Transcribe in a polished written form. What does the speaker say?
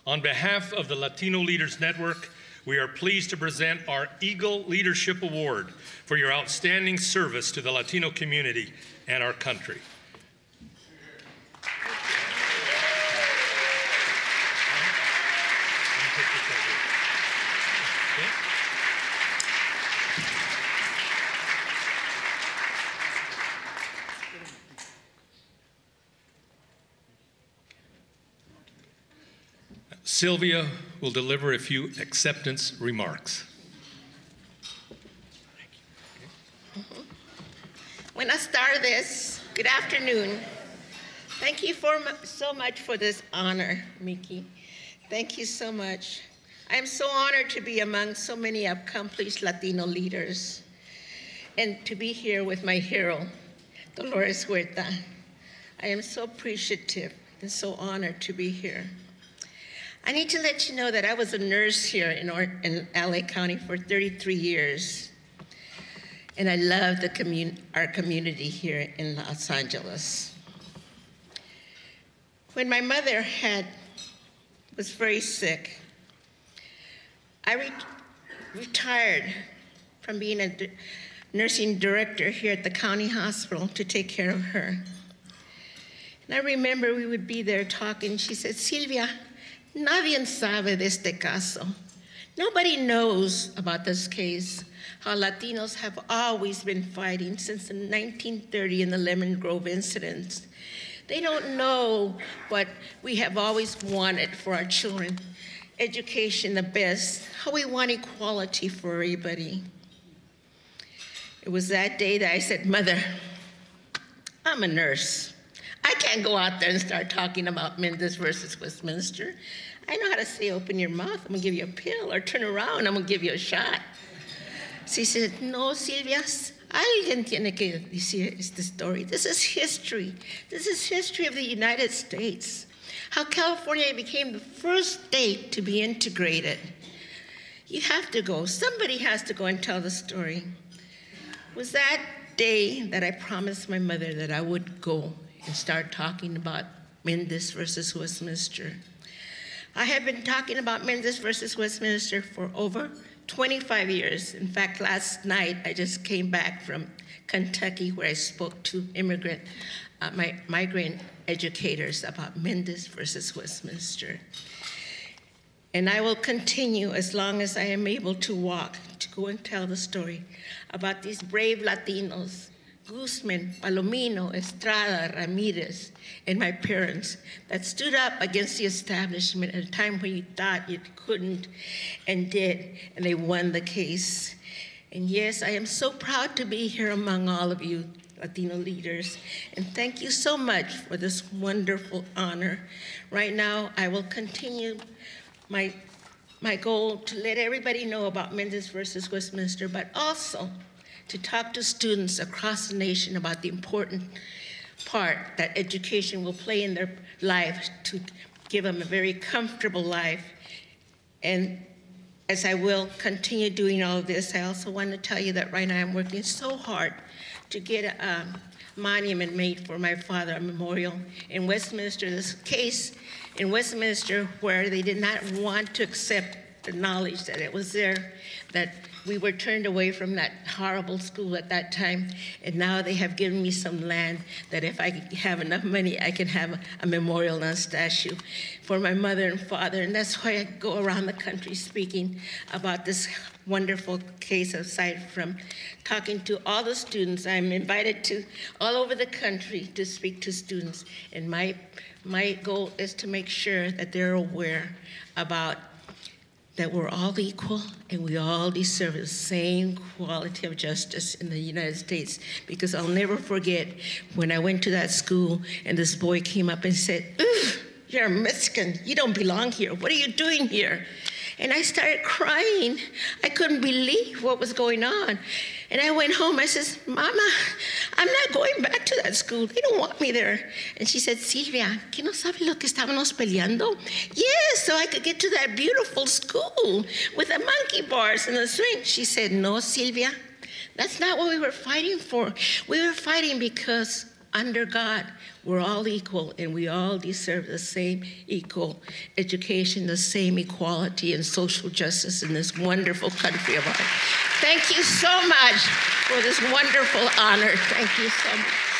On behalf of the Latino Leaders Network, we are pleased to present our Eagle Leadership Award for your outstanding service to the Latino community and our country. Sylvia will deliver a few acceptance remarks. Buenas tardes. Good afternoon. Thank you so much for this honor, Mickey. Thank you so much. I am so honored to be among so many accomplished Latino leaders and to be here with my hero, Dolores Huerta. I am so appreciative and so honored to be here. I need to let you know that I was a nurse here in LA County for 33 years. And I love our community here in Los Angeles. When my mother was very sick, I retired from being a nursing director here at the county hospital to take care of her. And I remember we would be there talking. She said, Sylvia, nadie sabe de este caso. Nobody knows about this case, how Latinos have always been fighting since the 1930 and the Lemon Grove incidents. They don't know what we have always wanted for our children, education the best, how we want equality for everybody. It was that day that I said, Mother, I'm a nurse. I can't go out there and start talking about Mendez versus Westminster. I know how to say, open your mouth, I'm gonna give you a pill, or turn around, I'm gonna give you a shot. She said, no, Sylvia, alguien tiene que decir esta story. This is history. This is history of the United States. How California became the first state to be integrated. You have to go, somebody has to go and tell the story. It was that day that I promised my mother that I would go and start talking about Mendez versus Westminster. I have been talking about Mendez versus Westminster for over 25 years. In fact, last night I just came back from Kentucky where I spoke to migrant educators about Mendez versus Westminster. And I will continue as long as I am able to walk to go and tell the story about these brave Latinos, Guzman, Palomino, Estrada, Ramirez, and my parents that stood up against the establishment at a time when you thought you couldn't and did, and they won the case. And yes, I am so proud to be here among all of you Latino leaders, and thank you so much for this wonderful honor. Right now, I will continue my goal to let everybody know about Mendez versus Westminster, but also to talk to students across the nation about the important part that education will play in their life to give them a very comfortable life. And as I will continue doing all of this, I also want to tell you that right now I'm working so hard to get a monument made for my father, a memorial in Westminster. This case in Westminster where they did not want to accept the knowledge that it was there, that we were turned away from that horrible school at that time, and now they have given me some land that if I have enough money, I can have a memorial and a statue for my mother and father, and that's why I go around the country speaking about this wonderful case. Aside from talking to all the students, I'm invited to all over the country to speak to students, and my goal is to make sure that they're aware about that we're all equal and we all deserve the same quality of justice in the United States. Because I'll never forget when I went to that school and this boy came up and said, "Ugh, you're a Mexican, you don't belong here. What are you doing here?" And I started crying. I couldn't believe what was going on. And I went home, I said, "Mama, I'm not going back to that school. They don't want me there." And she said, "Sylvia, ¿que no sabe lo que estábamos peleando?" "Yes, so I could get to that beautiful school with the monkey bars and the swing." She said, "No, Sylvia, that's not what we were fighting for. We were fighting because under God, we're all equal and we all deserve the same equal education, the same equality and social justice in this wonderful country of ours. Thank you so much for this wonderful honor. Thank you so much.